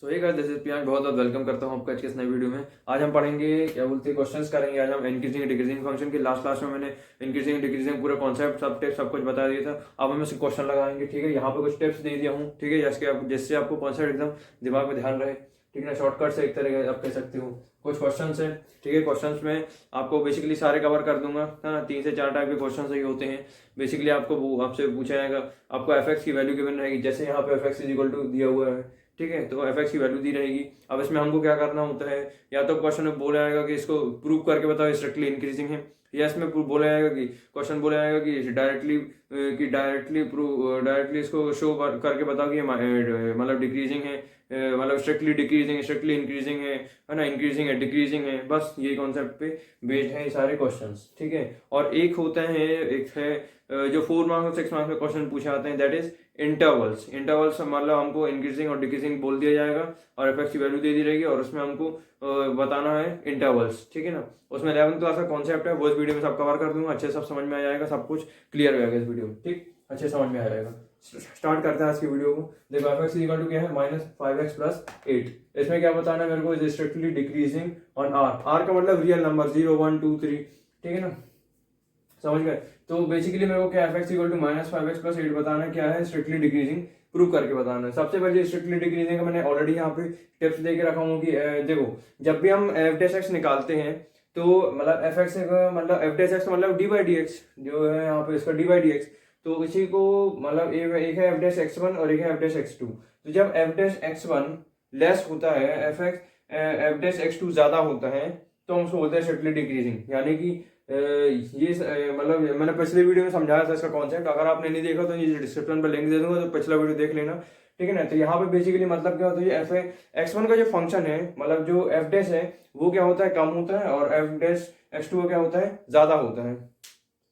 So hey guys, this is Piyan. बहुत बहुत welcome करता हूँ आपका आज के इस नए वीडियो में। आज हम पढ़ेंगे क्या बोलते हैं, क्वेश्चंस करेंगे। आज हम इंक्रीजिंग डिक्रीजिंग फंक्शन के लास्ट में मैंने इंक्रीजिंग डिक्रीजिंग पूरा कॉन्सेप्ट सब टिप्स सब कुछ बता दिया था। अब हम इसे क्वेश्चन लगाएंगे, ठीक है। यहाँ पे कुछ टिप्स दे दिया हूँ, ठीक है, जिससे आपको कॉन्सेप्ट एकदम दिमाग में ध्यान रहे, ठीक है ना। शॉर्टकट से एक तरह आप कह सकते हो। कुछ क्वेश्चन है, ठीक है। क्वेश्चंस में आपको बेसिकली सारे कवर कर दूंगा, है ना। 3 से 4 टाइप के क्वेश्चन ही होते हैं। बेसिकली आपसे पूछा जाएगा, आपको एफ की वैल्यू गिवन रहेगी। जैसे यहाँ पे f x is equal to दिया हुआ है, ठीक है, तो एफ एक्स की वैल्यू दी रहेगी। अब इसमें हमको क्या करना होता है, या तो क्वेश्चन में बोला जाएगा कि इसको प्रूव करके बताओ स्ट्रिक्टली इंक्रीजिंग है, या इसमें बोला जाएगा कि क्वेश्चन बोला जाएगा कि डायरेक्टली इसको शो करके बताओ कि मतलब डिक्रीजिंग है, मतलब स्ट्रिक्टली डिक्रीजिंग, स्ट्रिक्टली इंक्रीजिंग है ना, इंक्रीजिंग है, डिक्रीजिंग है। बस ये कॉन्सेप्ट पे बेस्ड है ये सारे क्वेश्चंस, ठीक है। और एक है जो 4 मार्क्स और 6 मार्क्स में क्वेश्चन पूछे आते हैं, दैट इज इंटरवल्स। इंटरवल्स मतलब हमको इंक्रीजिंग और डिक्रीजिंग बोल दिया जाएगा और एफ एक्स की वैल्यू दे दी रहेगी, और उसमें हमको बताना है इंटरवल्स, ठीक है ना। उसमें 11th क्लास का कॉन्सेप्ट है, वो इस वीडियो में सब कवर कर दूंगा। अच्छे सब समझ में आ जाएगा, सब कुछ क्लियर हो जाएगा इस वीडियो में, ठीक, अच्छे समझ में आ जाएगा। स्टार्ट करते हैं आज की वीडियो को। देखो एफ एक्स इक्वल टू क्या है, -5x + 8। इसमें क्या बताना है मेरे को, is strictly decreasing on R का मतलब रियल नंबर 0 1 2 3, ठीक है ना, समझ गए। तो बेसिकली मेरे को क्या F x equal to -5x + 8 बताना है, क्या है, स्ट्रिक्टली डिक्रीजिंग प्रूव करके बताना है। सबसे पहले स्ट्रिक्टली डिक्रीजिंग का मैंने ऑलरेडी यहाँ पे टिप्स दे के रखा हूँ कि देखो, जब भी हम एफ डैश एक्स निकालते हैं तो मतलब एफ एक्स मतलब एफ डैश एक्स मतलब dy/dx जो है यहाँ पे इसका dy/dx, तो इसी को मतलब एक है एफ डैश x1 और एक है एफ डैश x2। तो जब एफ डैश x1 लेस होता है, एफ डैश x2 ज्यादा होता है, तो हम उसको बोलते हैं स्ट्रिक्टली डिक्रीजिंग। यानी कि ये मतलब मैंने पिछले वीडियो में समझाया था इसका कॉन्सेप्ट। अगर आपने नहीं देखा तो ये डिस्क्रिप्शन पर लिंक दे दूंगा, तो पिछला वीडियो देख लेना, ठीक है ना। तो यहाँ पे बेसिकली मतलब क्या होता है, एफ x1 का जो फंक्शन है, मतलब जो एफ डैश है वो क्या होता है, कम होता है, और एफ डैश x2 क्या होता है, ज्यादा होता है,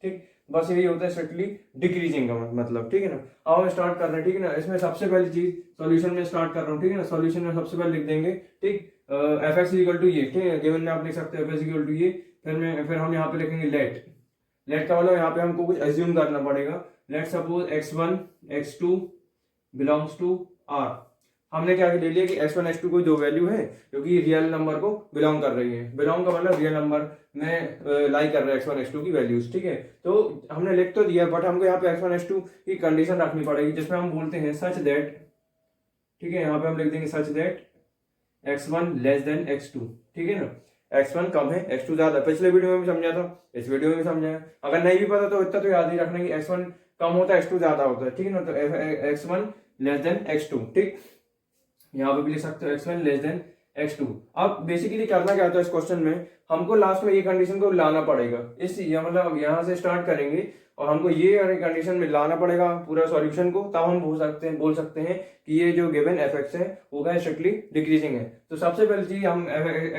ठीक। बस यही होता है स्ट्रिक्टली डिक्रीजिंग का मतलब, ठीक है ना। अब हम स्टार्ट कर रहे हैं, ठीक है ना। इसमें सबसे पहली चीज सॉल्यूशन में स्टार्ट कर रहा हूँ, ठीक है ना। सॉल्यूशन में सबसे पहले लिख देंगे, ठीक, एफ एक्स इक्वल टू ये, ठीक है, गिवन में आप लिख सकते हैं एफ एक्स इक्वल टू ये। फिर हम यहाँ पे लिखेंगे लेट का मतलब यहाँ पे हमको कुछ एज्यूम करना पड़ेगा। Let suppose x1 x2 belongs to r। हमने क्या ले लिया कि x1 x2 को जो वैल्यू है, क्योंकि रियल नंबर को बिलोंग कर रही है। बिलोंग का मतलब रियल नंबर में लाई कर रहा है x1 x2 की वैल्यूज, ठीक है। तो हमने लिख तो दिया, बट हमको यहाँ पे x1 x2 की कंडीशन रखनी पड़ेगी, जिसमें हम बोलते हैं सच दैट, ठीक है। यहाँ पे हम लिख देंगे सच दैट x1 < x2, ठीक है ना। x1 कम है, x2 ज्यादा। पिछले वीडियो में भी समझा था, इस वीडियो में भी समझाया। अगर नहीं भी पता तो इतना तो याद ही रखना कि x1 कम होता है, x2 ज्यादा होता है, ठीक है ना। तो x1 < x2, ठीक। यहाँ पे भी लिख सकते हो x1 < x2। अब बेसिकली करना क्या होता है इस क्वेश्चन में, हमको लास्ट में ये कंडीशन को लाना पड़ेगा। मतलब यहाँ से स्टार्ट करेंगे और हमको ये कंडीशन में लाना पड़ेगा पूरा सॉल्यूशन को, तब हम बोल सकते हैं कि ये जो गिवन एफ एक्स है वो क्या स्ट्रिक्टली डिक्रीजिंग है। तो सबसे पहली चीज हम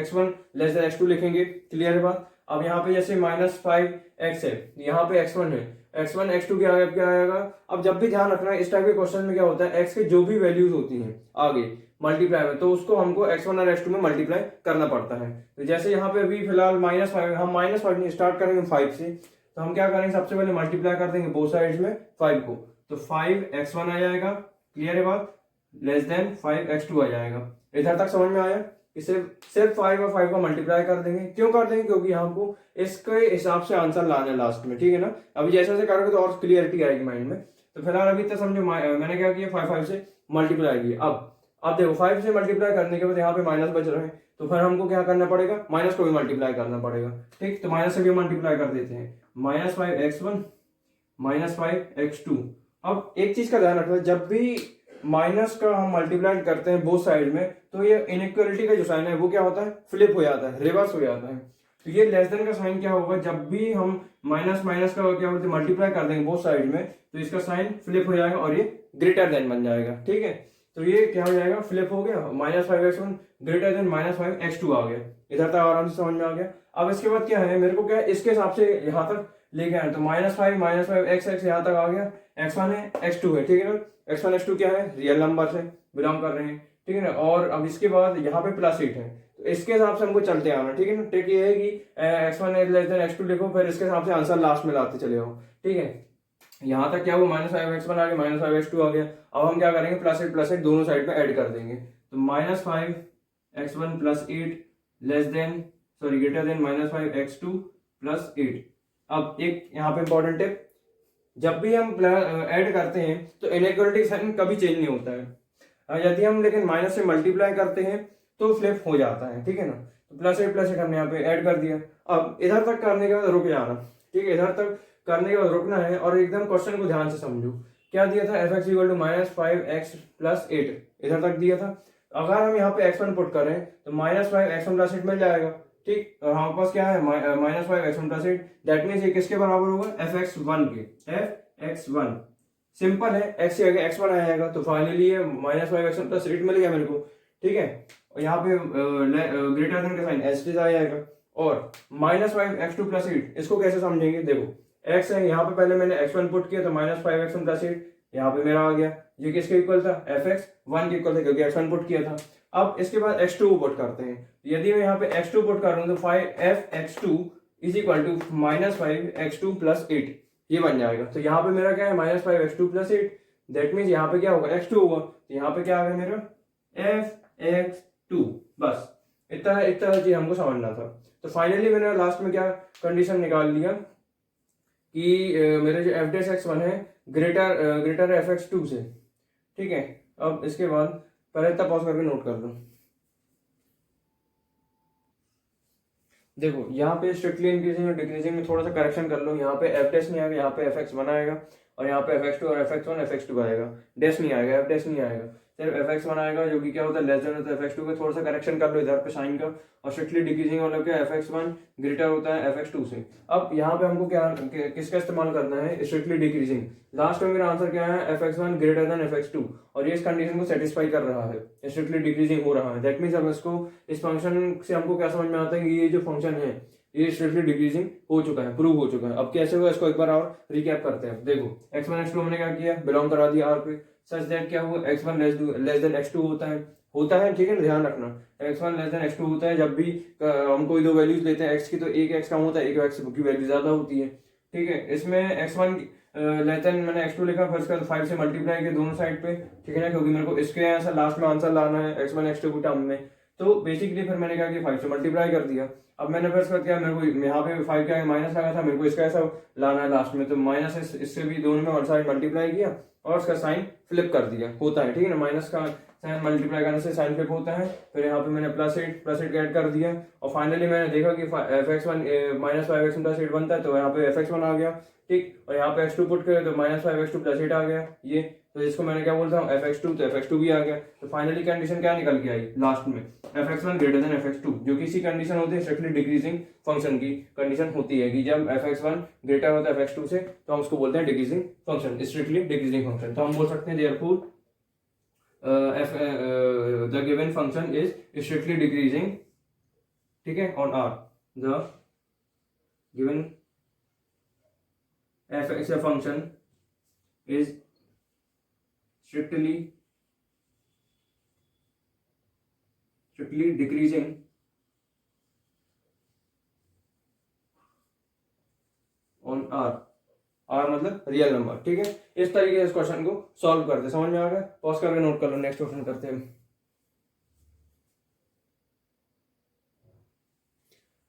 x1 < x2 लिखेंगे, क्लियर है बात। अब यहाँ पे जैसे -5x है, यहाँ पे x1 है, x1 x2 क्या आएगा। अब जब भी ध्यान रखना इस टाइप के क्वेश्चन में क्या होता है, x के जो भी वैल्यूज होती हैं आगे मल्टीप्लाई में, तो उसको हमको x1 और x2 में मल्टीप्लाई करना पड़ता है। तो जैसे यहाँ पे अभी फिलहाल -5, हम -5 स्टार्ट करेंगे 5 से, तो हम क्या करेंगे, सबसे पहले मल्टीप्लाई कर देंगे बोथ साइड्स में 5 को, तो 5x1 आ जाएगा, क्लियर है बात, < 5x2 आ जाएगा। इधर तक समझ में आया। इसे सिर्फ 5 और 5 का मल्टीप्लाई कर देंगे। क्यों कर देंगे, क्योंकि हमको इसके हिसाब से आंसर लाना है लास्ट में, ठीक है ना। अभी जैसे जैसे करोगे तो और क्लियरिटी आएगी माइंड में। तो फिलहाल अभी तक समझो, मैंने क्या किया, 5 से मल्टीप्लाई किया। अब देखो 5 से मल्टीप्लाई करने के बाद यहाँ पे माइनस बच रहे हैं, तो फिर हमको क्या करना पड़ेगा, माइनस को भी मल्टीप्लाई करना पड़ेगा, ठीक। तो माइनस से भी मल्टीप्लाई कर देते हैं, -5x1 -5x2। अब एक चीज का ध्यान रखना, जब भी माइनस का हम मल्टीप्लाई करते हैं बोथ साइड में, तो ये इनइक्वालिटी का जो साइन है वो क्या होता है, फ्लिप हो जाता है, रिवर्स हो जाता है। तो ये लेस देन का साइन क्या होगा, जब भी हम माइनस का क्या बोलते हैं मल्टीप्लाई कर देंगे बोथ साइड में, तो इसका साइन फ्लिप हो जाएगा और ये ग्रेटर देन बन जाएगा, ठीक है। तो ये क्या हो जाएगा, फ्लिप हो गया, -5x1 ग्रेटर देन -5x2 आ गया। इधर तक आराम से समझ में आ गया। अब इसके बाद क्या है, मेरे को क्या है, इसके हिसाब से यहाँ तक लेके आए, तो -5 x यहाँ तक आ गया। x1 है, x2 है, ठीक है ना। x1 x2 क्या है, रियल नंबर से बिलोंग कर रहे हैं, ठीक है ना। और अब इसके बाद यहाँ पे +8 है, तो इसके हिसाब से हमको चलते आना, ठीक है ना। ट्रिक ये है कि x1 < x2 लिखो, फिर इसके हिसाब से आंसर लास्ट में लाते चले जाओ, ठीक है। यहाँ तक क्या हुआ, -5x1 आ गया, -5x2 आ गया। अब हम क्या करेंगे, +8 दोनों साइड पे ऐड कर देंगे, तो -5x1 + 8 ग्रेटर देन -5x2 + 8। अब एक यहाँ पे इंपॉर्टेंट टिप, जब भी हम ऐड करते हैं तो इनइक्वालिटी साइन कभी चेंज नहीं होता है। यदि हम लेकिन माइनस से मल्टीप्लाई करते हैं तो फ्लिप हो जाता है, ठीक है ना। तो +8 हमने यहाँ पे ऐड कर दिया। अब इधर तक करने के बाद रुक जाना, ठीक है, इधर तक करने के बाद रुकना है और एकदम क्वेश्चन को ध्यान से समझो। क्या दिया था, fx = -5x + 8 इधर तक दिया था। अगर हम यहाँ पे x1 पुट करें तो -5x1 + 8 मिल जाएगा, ठीक। और हमारे पास क्या है, -5x1 + 8, दैट मीन्स ये किसके बराबर होगा, fx1 के, fx1 सिंपल है, x के आगे x1 आएगा तो फाइनली ये -5x1 + 8 मिल गया मेरे को, ठीक है। और यहाँ पे ग्रेटर देन का साइन एस्टेरिस्क आ जाएगा। और -5x2 + 8 इसको कैसे समझेंगे, देखो x है, यहाँ पे पहले मैंने x1 पुट किया तो -5x1 + 8 यहाँ पे मेरा आ गया। ये किसके इक्वल था, fx1 के इक्वल था क्योंकि x1 पुट किया था। अब इसके बाद x2 को पुट करते हैं। यदि मैं यहाँ पे x2 पुट कर रहा हूँ तो fx2 = -5x2 + 8 ये बन जाएगा। तो यहाँ पे मेरा क्या है, -5x2 + 8, दैट मीन्स यहाँ पे क्या होगा, x2 होगा। तो यहाँ पे क्या आ गया मेरा fx2, बस इतना चीज हमको समझना था। तो फाइनली मैंने लास्ट में क्या कंडीशन निकाल लिया कि मेरे जो f'(x1) है ग्रेटर है fx2 से, ठीक है। अब इसके बाद पहले इतना पॉज करके नोट कर लो। देखो यहाँ पे स्ट्रिक्टली इंक्रीजिंग और डिक्रीजिंग में थोड़ा सा करेक्शन कर लो। यहाँ पे f' नहीं आएगा, यहाँ पे fx1 आएगा और यहाँ पे fx2 और fx2 आएगा, डैश नहीं आएगा, f' नहीं आएगा, सिर्फ fx1 आएगा जो कि क्या होता है, लेस देन होता है fx2 का। थोड़ा सा करेक्शन कर लो इधर पे साइन का। और स्ट्रिक्टली डिक्रीजिंग वाला क्या, fx1 ग्रेटर होता है fx2 से। अब यहाँ पे हमको क्या किसका इस्तेमाल करना है, स्ट्रिक्टली डिक्रीजिंग। लास्ट में मेरा आंसर क्या है, fx1 ग्रेटर देन fx2 और ये इस कंडीशन को सेटिस्फाई कर रहा है, स्ट्रिक्टली डिक्रीजिंग हो रहा है। दैट मीन्स अब इसको इस फंक्शन से हमको क्या समझ में आता है कि ये जो फंक्शन है ये स्ट्रिक्टली डिक्रीजिंग हो चुका है, प्रूव हो चुका है। अब कैसे हुआ इसको एक बार और रिकैप करते हैं। देखो x1 x2 हमने क्या किया, बिलोंग करा दिया R पे, सच दैट क्या हुआ, x1 लेस देन x2 होता है, ठीक है, ध्यान रखना। x1 लेस देन x2 होता है जब भी हम कोई दो वैल्यूज लेते हैं x की, तो एक x कम होता है, एक x की वैल्यू ज्यादा होती है, ठीक है। इसमें x1 लेस देन मैंने x2 लिखा, फर्स्ट का 5 से मल्टीप्लाई किया दोनों साइड पे, ठीक है ना, क्योंकि मेरे को इसके ऐसा लास्ट में आंसर लाना है x1 x2 के टर्म में। तो बेसिकली फिर मैंने क्या किया, 5 से मल्टीप्लाई कर दिया। अब मैंने फर्स्ट कर दिया, मेरे को यहाँ पे 5 का माइनस लगा था, मेरे को इसका ऐसा लाना है लास्ट में, तो माइनस इससे भी दोनों में वन साइड मल्टीप्लाई किया और उसका साइन फ्लिप कर दिया, होता है, ठीक है ना। माइनस का साइन मल्टीप्लाई करने से साइन फ्लिप होता है। फिर यहाँ पे मैंने +8 ऐड कर दिया और फाइनली मैंने देखा कि fx1 -5x1 + 8 बनता है, तो यहाँ पे fx1 आ गया, ठीक। और यहाँ पे x2 पुट करें तो -5x2 + 8 आ गया ये, तो इसको मैंने क्या बोलता हूँ fx2, तो fx2 भी आ गया। तो फाइनली कंडीशन क्या निकल के आई लास्ट में, fx1 ग्रेटर देन fx2, जो किसी कंडीशन होती है स्ट्रिक्टली डिक्रीजिंग फंक्शन की कंडीशन होती है कि जब fx1 ग्रेटर होता है fx2 से तो हम उसको बोलते हैं decreasing function, strictly decreasing function. तो हम बोल सकते हैं therefore the given function is strictly decreasing, ठीक है, on R, the given fx function is strictly decreasing on R मतलब रियल नंबर, ठीक है। इस तरीके से इस क्वेश्चन को सॉल्व करते, समझ में आ गया, पॉज करके नोट कर लो, नेक्स्ट क्वेश्चन करते हैं।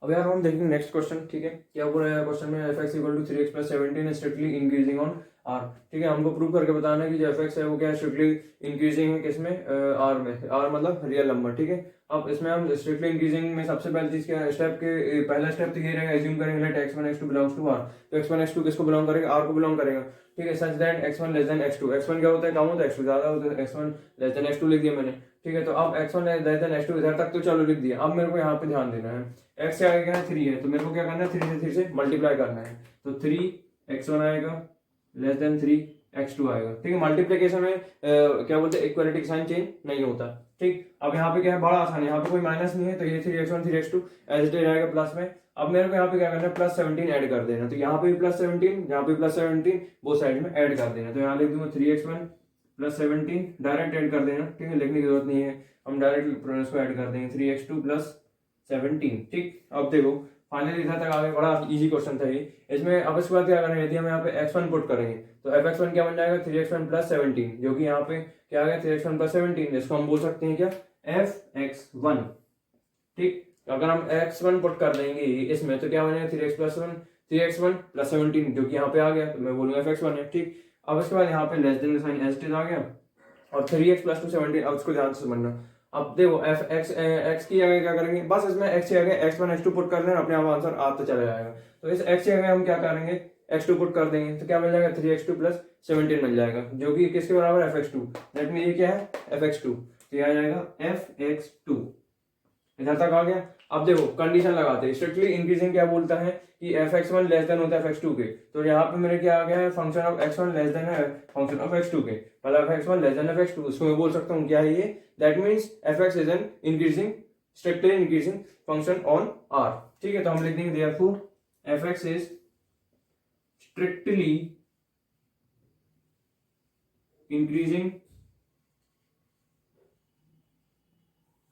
अब यार हम देखेंगे नेक्स्ट क्वेश्चन, ठीक है। क्या बोला है क्वेश्चन में, fx = 3x + 17 strictly increasing on R, ठीक है। हमको प्रूव करके बताना है कि जो fx है वो क्या स्ट्रिक्टली इंक्रीजिंग है, किसमें, R में, R मतलब रियल नंबर, ठीक है। अब इसमें हम स्ट्रिक्टली इंक्रीजिंग में सबसे पहली चीज क्या स्टेप के पहला स्टेप तो ये रहेगा, एज्यूम करेंगे late x1 x2 belongs to R, तो x1 x2 किसको बिलोंग करेगा, R को बिलोंग करेगा, ठीक है। Such that x1 less than x2, x1 क्या होता है, कम होता है, x2 ज्यादा होता है, x1 लेस देन x2 लिख दिया मैंने, ठीक है। तो अब x1 लेस देन x2 इधर तक तो चलो लिख दिया। अब मेरे को यहाँ पे ध्यान देना है, x से आगे क्या है, 3 है, तो मेरे को क्या करना है, 3 से मल्टीप्लाई करना है, तो 3x1 आएगा लेस देन 3x2 आएगा, ठीक है। मल्टीप्लीकेशन में क्या बोलते हैं, इक्वालिटी का साइन चेंज नहीं होता, ठीक। अब यहाँ पे क्या है, बड़ा आसान है, यहाँ पे कोई माइनस नहीं है, तो ये 3x1 3x2 as it is रहेगा प्लस में। अब मेरे को यहाँ पे क्या करना है, +17 ऐड कर देना, तो यहाँ पे भी +17, यहाँ पे +17, वो साइड में ऐड कर देना। तो यहाँ लिख दूंगा 3x1 +17, डायरेक्ट ऐड कर देना, ठीक है, लिखने की जरूरत नहीं है, हम डायरेक्ट इसको ऐड कर देंगे, 3x2 + 17, ठीक। अब देखो फाइनली इधर तक आगे, बड़ा इजी क्वेश्चन था ये। इसमें अब इसके बाद क्या करेंगे, यदि हम यहाँ पे x1 पुट करेंगे तो fx1 क्या बन जाएगा, 3x1 + 17, जो कि यहाँ पे क्या आ गया, 3x1 + 17, इसको हम बोल सकते हैं क्या, fx1, ठीक। अगर हम x1 पुट कर देंगे इसमें तो क्या बनेगा 3x प्लस 17 जो कि यहाँ पे आ गया, तो मैं बोलूंगा fx1 है, ठीक। अब इसके बाद यहाँ पे लेस देन का साइन एज इट इज आ गया और 3x प्लस 2 17। अब इसको ध्यान से समझना। अब देखो x की जगह क्या करेंगे, बस इसमें x की जगह x1 x2 पुट कर देना, अपने आप आंसर आता चला जाएगा। तो इस x की जगह हम क्या करेंगे x2 पुट कर देंगे, तो क्या मिल जाएगा 3x2 प्लस 17 मिल जाएगा, जो कि किसके बराबर है fx2। दैट मीन ये क्या है fx2, तो यह आ जाएगा fx2। इधर तक आ गया। अब देखो कंडीशन लगाते हैं, स्ट्रिक्टली इंक्रीजिंग क्या बोलता है कि fx1 लेस देन होता है fx2 के, तो यहाँ पे मेरे क्या आ गया है function of x1 less than है फंक्शन ऑफ x2 के, मतलब fx1 लेस देन fx2, उसको मैं बोल सकता हूँ क्या है ये, that means fx is an increasing strictly increasing function on r, ठीक है। तो हम लिख देंगे therefore fx is strictly increasing,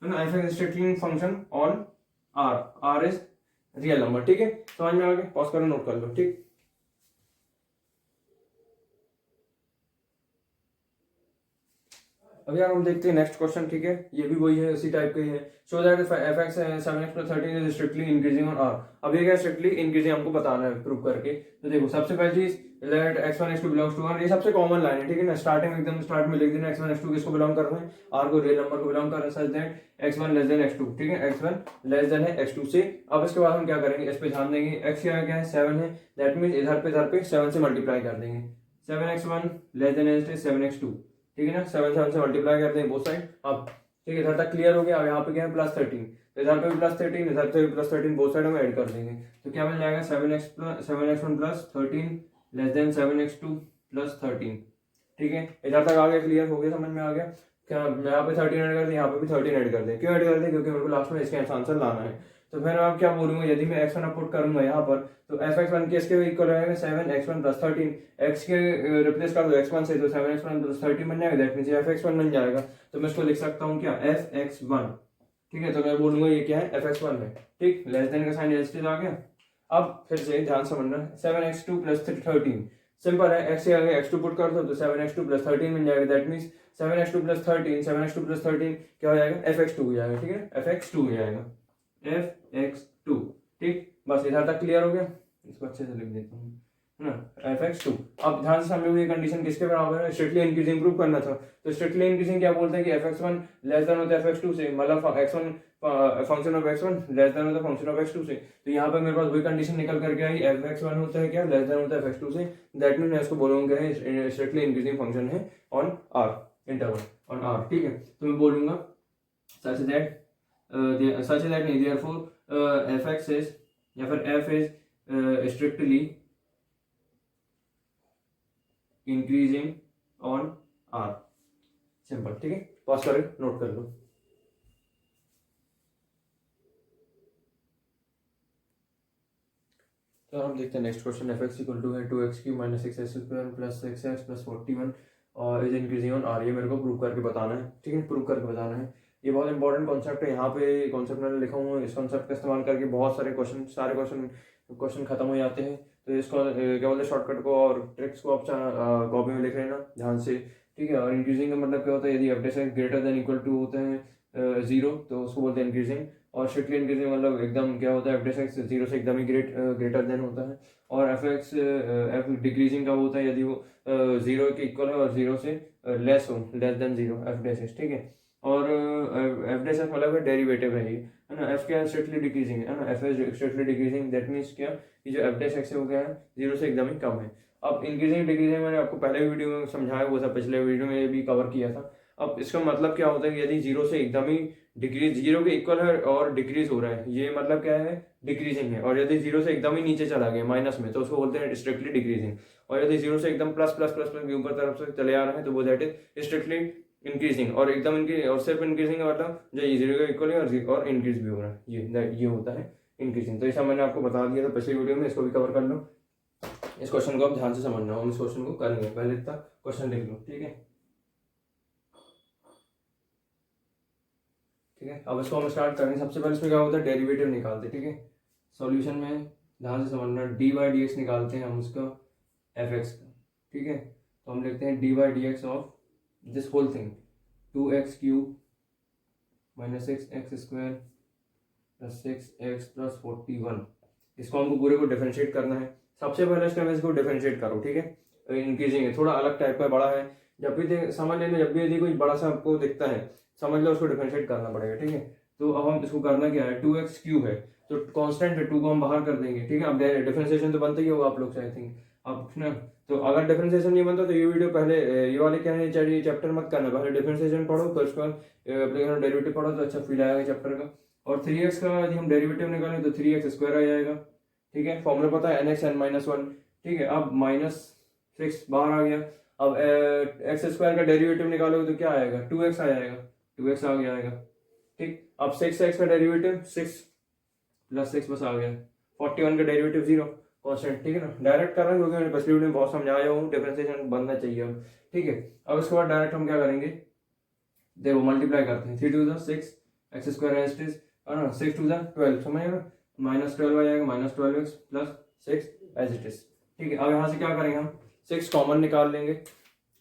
fx strictly function on r is real number, ठीक है। समझ में आ गया, पॉज करो नोट कर लो, ठीक। अब यार हम देखते हैं नेक्स्ट क्वेश्चन, ठीक है। ये भी वही है, उसी टाइप के है। Show that fx 7x plus 13 is strictly increasing on r। अब ये क्या स्ट्रिक्टली इंक्रीजिंग हमको बताना है प्रूव करके। तो देखो सबसे पहली चीज late x1 x2 belongs to r, ये सबसे कॉमन लाइन है, ठीक है ना। स्टार्टिंग में एकदम स्टार्ट में लिख देना x1 x2 किसको बिलोंग कर रहे हैं, r को, रियल नंबर को बिलोंग कर रहे हैं, such that x1 less than x2, ठीक है। x1 लेस देन है x2 से। अब इसके बाद हम क्या करेंगे, इस पे ध्यान देंगे। x क्या है 7 है, दैट मींस इधर पे 7 से मल्टीप्लाई कर देंगे। 7x1 लेस देन 7x2, ठीक है ना। 7 से मल्टीप्लाई करते हैं बोथ साइड। अब ठीक है, इधर तक क्लियर हो गया। अब यहाँ पे क्या है प्लस 13, तो इधर पे भी प्लस 13, इधर पे भी प्लस 13, बोथ साइड हम ऐड कर देंगे। तो क्या मिल जाएगा 7x1 plus 13 less than 7x2 plus 13, ठीक है। इधर तक आ गया, क्लियर हो गया, समझ में आ गया। क्या यहाँ पे 13 ऐड कर दें, यहाँ पे भी 13 ऐड कर दें। क्यों ऐड कर दें, क्योंकि मेरे को लास्ट में इसके आंसर लाना है। तो फिर आप क्या बोलूंगा, यदि मैं x1 पुट करूंगा यहाँ पर, तो fx1 के इसके इक्वल रहेगा 7x1 प्लस 13, x के रिप्लेस कर दो x1 से, तो 7x1 प्लस 13 बन जाएगा, दैट मींस fx1 बन जाएगा। तो मैं इसको लिख सकता हूँ क्या fx1, ठीक है। तो मैं बोलूंगा ये क्या है fx1 है, ठीक। लेस देन का साइन एज आ गया। अब फिर से ध्यान समझना, 7x2 प्लस 13 सिंपल है, x के आगे x2 पुट कर दो तो 7x2 प्लस 13 बन जाएगा, दैट मींस 7x2 प्लस 13 क्या हो जाएगा fx2 हो जाएगा, ठीक है, fx2 हो जाएगा fx2, ठीक। बस इधर तक क्लियर हो गया, इसको अच्छे से लिख देता हूँ, है ना, fx2। अब ध्यान से समझो ये कंडीशन किसके बराबर है, स्ट्रिक्टली इंक्रीजिंग प्रूव करना था। तो स्ट्रिक्टली इंक्रीजिंग क्या बोलते हैं कि fx1 लेस देन होता है fx2 से, मतलब x1 function of x1 less than होता है फंक्शन ऑफ x2 से। तो यहाँ पे मेरे पास वही कंडीशन निकल करके आई, fx1 होता है क्या, लेस देन होता है fx2 से, दैट मीन मैं इसको बोलूंगा स्ट्रिक्टली इंक्रीजिंग फंक्शन है on r interval on r, ठीक है। तो मैं बोलूंगा सच दैट नहीं, देयरफॉर fx इज या फिर f is strictly increasing on r, simple, ठीक है। पॉज करें नोट कर लो। तो हम देखते हैं next question, fx equal to है 2x³ minus 6x² plus 6x plus 41 और इज इंक्रीजिंग ऑन r, ये मेरे को प्रूव करके बताना है, ठीक है, प्रूव करके बताना है। ये बहुत इंपॉर्टेंट कॉन्सेप्ट है, यहाँ पे कॉन्सेप्ट मैंने लिखा हूँ, इस कॉन्सेप्ट का इस्तेमाल करके बहुत सारे क्वेश्चन खत्म हो जाते हैं। तो इसको क्या बोलते हैं, शॉर्टकट को और ट्रिक्स को आप कॉपी में लिख लेना ध्यान से, ठीक है। और इंक्रीजिंग का मतलब क्या होता है, यदि f greater than equal to होते हैं 0 तो उसको बोलते हैं इंक्रीजिंग। और स्ट्रिक्टली इंक्रीजिंग मतलब एकदम क्या होता है, f 0 से एकदम ही ग्रेटर देन होता है। और f डिक्रीजिंग का होता है यदि वो 0 के इक्वल है और 0 से लेस हो, लेस देन 0 f, ठीक है। और f मतलब डेरिवेटिव है ये, है ना। f क्या स्ट्रिक्टली डिक्रीजिंग है ना, f strictly decreasing, that means क्या कि जो f हो गया है 0 से एकदम ही कम है। अब इंक्रीजिंग डिक्रीजिंग मैंने आपको पहले वीडियो में समझाया हुआ था, पिछले वीडियो में भी कवर किया था। अब इसका मतलब क्या होता है, यदि 0 से एकदम ही डिक्रीज 0 के इक्वल है और डिक्रीज हो रहा है, ये मतलब क्या है, डिक्रीजिंग है। और यदि 0 से एकदम ही नीचे चला गया माइनस में, तो उसको बोलते हैं स्ट्रिक्टली डिक्रीजिंग। और यदि 0 से एकदम प्लस प्लस प्लस प्लस ऊपर तरफ से चले आ रहे हैं तो वो दैट इज स्ट्रिक्टली इंक्रीजिंग। और एकदम और सिर्फ इंक्रीजिंग का मतलब जो 0 के इक्वल है और इंक्रीज भी हो रहा है, ये होता है इंक्रीजिंग। तो ऐसा मैंने आपको बता दिया था पिछली वीडियो में, इसको भी कवर कर लो। इस क्वेश्चन को आप ध्यान से समझना, हम इस क्वेश्चन को करेंगे, पहले इतना क्वेश्चन लिख लो, ठीक है, ठीक है। अब इसको हम स्टार्ट करेंगे। सबसे पहले इसमें क्या होता है, डेरिवेटिव निकालते, ठीक है। सॉल्यूशन में ध्यान से समझना, dy/dx निकालते हैं हम उसका fx का, ठीक है। तो हम लिखते हैं dy/dx of this whole thing 2x³ minus 6x² plus 6x plus 41। इसको हमको पूरे को डिफरेंशिएट करना है। सबसे पहले स्टेप इसको डिफरेंशिएट करो, ठीक है। इंक्रीजिंग है, थोड़ा अलग टाइप का बड़ा है। जब भी समझ लेना, जब भी यदि कोई बड़ा सा आपको दिखता है समझ लो उसको डिफरेंशिएट करना पड़ेगा, ठीक है। तो अब हम इसको करना क्या है, 2x³ है तो कांस्टेंट है 2 को हम बाहर कर देंगे, ठीक है। अब डिफरेंशिएशन तो बनता ही होगा आप लोग से, आई थिंक। अब ना तो अगर डिफरेंशिएशन नहीं बनता तो ये वीडियो पहले ये वाले क्या है चाहिए चैप्टर मत करना, पहले डिफरेंशिएशन पढ़ो फिर उसके बाद एप्लीकेशन डेरिवेटिव पढ़ो तो अच्छा फील आएगा चैप्टर का। और 3x का यदि हम डेरिवेटिव निकालें तो 3x² आ जाएगा, ठीक है। फॉर्मूला पता है nx n-1, ठीक है। अब -6 बाहर आ गया। अब x² का डेरिवेटिव निकालोगे तो क्या आएगा, 2x आ जाएगा, 2x आ गया आएगा, ठीक। अब 6x का डेरिवेटिव 6 प्लस 6 बस आ गया। 41 का डेरिवेटिव 0 कांस्टेंट, ठीक है ना। डायरेक्ट कर रहा हूँ क्योंकि मैंने पिछली वीडियो में बहुत समझाया हूँ, डिफरेंशिएशन बनना चाहिए अब, ठीक है। अब इसके बाद डायरेक्ट हम क्या करेंगे, देखो मल्टीप्लाई करते हैं। 3 to 6 x² as it is, है ना। 6 टू 12 समझ ना, -12 आ जाएगा, -12x plus 6 as it is, ठीक है। अब यहाँ से क्या करेंगे हम 6 कॉमन निकाल लेंगे।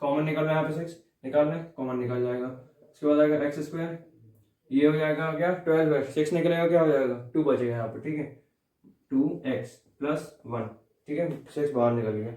कॉमन निकालना है, यहाँ पे 6 निकालना है, कॉमन निकल जाएगा। उसके बाद आएगा x², ये हो जाएगा क्या 12, 6 निकलेगा क्या हो जाएगा 2 बचेगा यहाँ पे, ठीक है। 2x प्लस 1, ठीक है। 6 बाहर निकल गया।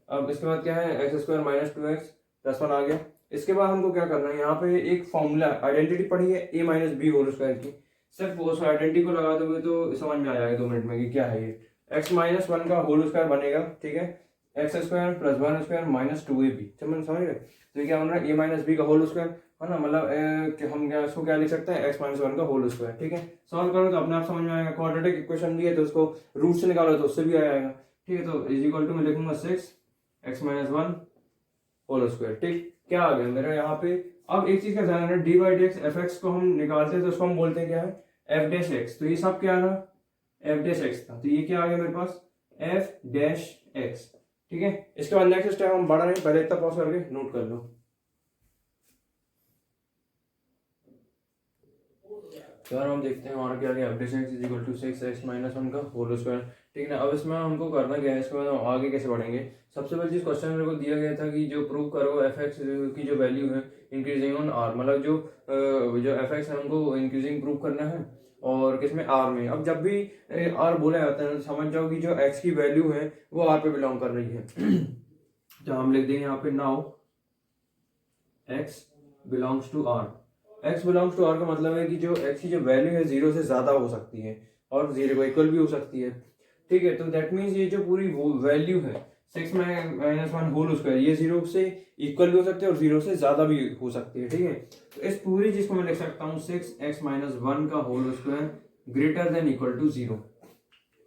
अब इसके बाद क्या है x² माइनस 2x प्लस 1 आ गया। इसके बाद हमको क्या करना है, यहाँ पे एक फॉर्मूला आइडेंटिटी पढ़ी है a minus b whole square की, सिर्फ उस आइडेंटिटी को लगा दोगे तो समझ में आ जाएगा 2 मिनट में कि क्या है ये। x-1 का होल स्क्वायर बनेगा, ठीक है। x² प्लस 1² माइनस 2ab, समझ गए। तो क्या बन रहा है a माइनस बी का होल स्क्वायर, है ना। मतलब हम क्या इसको क्या लिख सकते हैं x-1 का होल स्क्वायर, ठीक है। सॉल्व करो तो अपने आप समझ में आएगा। क्वाड्रेटिक इक्वेशन भी है तो उसको रूट से निकालो तो उससे भी आ जाएगा, ठीक है। तो इज इक्वल टू मैं लिखूंगा 6x-1 होल स्क्वायर, ठीक। क्या आ गया मेरा यहाँ पे। अब एक चीज का ध्यान रखना, dy/dx fx को हम निकालते हैं तो उसको हम बोलते हैं क्या है f'(x). तो ये सब क्या रहा f'(x) था, तो ये क्या आ गया मेरे पास f'(x), ठीक है। इसके बाद नेक्स्ट स्टेप हम बढ़ा रहे, पहले इतना पॉज करके नोट कर लो। तो यार हम देखते हैं हमारा क्या गया f'(x) is equal to 6x-1 का होल स्क्वायर, ठीक है ना। अब इसमें हमको करना क्या है, इसके बाद हम आगे कैसे बढ़ेंगे। सबसे पहले जिस क्वेश्चन मेरे को दिया गया था कि जो प्रूव करो f(x) की जो वैल्यू है इंक्रीजिंग ऑन r, मतलब जो f(x) है हमको इंक्रीजिंग प्रूव करना है और किसमें r में। अब जब भी r बोला जाता है तो समझ जाओ कि जो x की वैल्यू है वो r पे बिलोंग कर रही है। तो हम लिख देंगे यहाँ पे now x belongs to r। x belongs to r का मतलब है कि जो x की जो वैल्यू है 0 से ज्यादा हो सकती है और 0 को इक्वल भी हो सकती है, ठीक है। तो दैट मीन्स ये जो पूरी वैल्यू है 6-1 होल स्क्वायर, ये 0 से इक्वल भी हो सकती है और 0 से ज्यादा भी हो सकती है, ठीक है। तो इस पूरी चीज को मैं लिख सकता हूँ 6x-1 का whole square greater than equal to 0,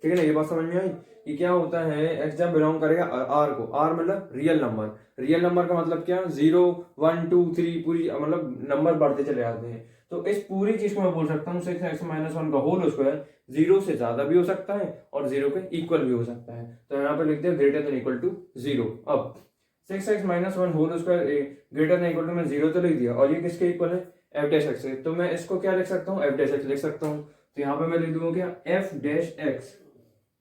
ठीक है ना। ये बात समझ में आई कि क्या होता है x जब बिलोंग करेगा r को, r मतलब रियल नंबर, रियल नंबर का मतलब क्या 0 1 2 3 पूरी मतलब नंबर बढ़ते चले जाते हैं। तो इस पूरी चीज को मैं बोल सकता हूँ 6x-1 का होल स्क्वायर 0 से ज्यादा भी हो सकता है और 0 के इक्वल भी हो सकता है। तो यहाँ पे लिखते हैं ग्रेटर देन इक्वल टू 0। अब 6x-1 whole square greater than equal to मैं 0 तो लिख दिया और ये किसके इक्वल है f'(x) से, तो मैं इसको क्या लिख सकता हूँ f'(x) लिख सकता हूँ। तो यहाँ पे मैं लिख दूंगा क्या f'(x)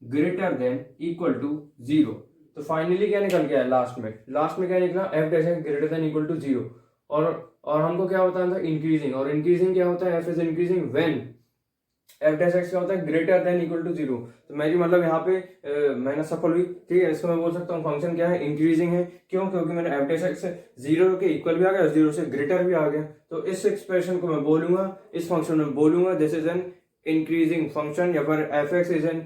greater than equal to 0। तो फाइनली क्या निकल गया लास्ट में क्या निकला f'(x) greater than equal to 0। और हमको क्या होता था इंक्रीजिंग, और इंक्रीजिंग क्या होता है f is increasing when f'(x) क्या होता है ग्रेटर देन इक्वल टू 0। तो मेरी मतलब यहाँ पे मैंने सफल हुई, ठीक है। इसको मैं बोल सकता हूँ फंक्शन क्या है इंक्रीजिंग है, क्यों, क्योंकि मैंने f'(x) 0 के इक्वल भी आ गया और 0 से ग्रेटर भी आ गया। तो इस एक्सप्रेशन को मैं बोलूंगा, इस फंक्शन में बोलूंगा this is an increasing function या फिर f(x) is an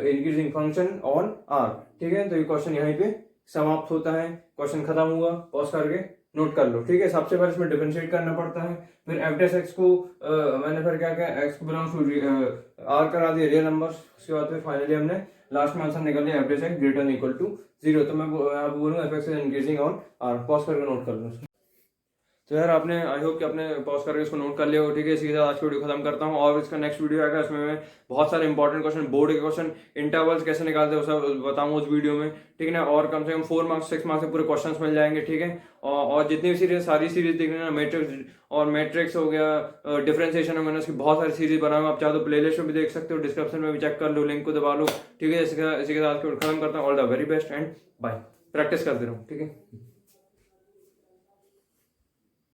increasing function on r, ठीक है। तो ये क्वेश्चन यहीं पे समाप्त होता है, क्वेश्चन खत्म हुआ, पॉज करके नोट कर लो, ठीक है। सबसे पहले इसमें डिफरेंशिएट करना पड़ता है, फिर f'(x) को मैंने फिर क्या किया x को बिलोंग्स टू r करा दिया रियल नंबर। उसके बाद फिर फाइनली हमने लास्ट में आंसर निकल लिया f'(x) greater than equal to 0। तो मैं बोलूंगा f(x) is increasing on r, pause करके नोट कर लो। तो यार आपने आई होप कि आपने पॉज करके इसको नोट कर लिया हो, ठीक है। इसी के साथ आज की वीडियो खत्म करता हूँ और इसका नेक्स्ट वीडियो आएगा, इसमें मैं बहुत सारे इंपॉर्टेंट क्वेश्चन, बोर्ड के क्वेश्चन, इंटरवल्स कैसे निकालते हैं वो सब बताऊंगा उस वीडियो में, ठीक है ना। और कम से कम 4 मार्क्स 6 मार्क्स के पूरे क्वेश्चंस मिल जाएंगे, ठीक है। और जितनी भी सीरीज सारी सीरीज देख लेना, मैट्रिक्स हो गया, डिफरेंशिएशन हो गया, उसकी बहुत सारी सीरीज बनाऊंगा। आप चाहो तो प्लेलिस्ट में भी देख सकते हो, डिस्क्रिप्शन में भी चेक कर लो, लिंक को दबा लो, ठीक है। इसी के साथ खत्म करता हूँ। All the very best and bye. Practice करते रहो, ठीक है।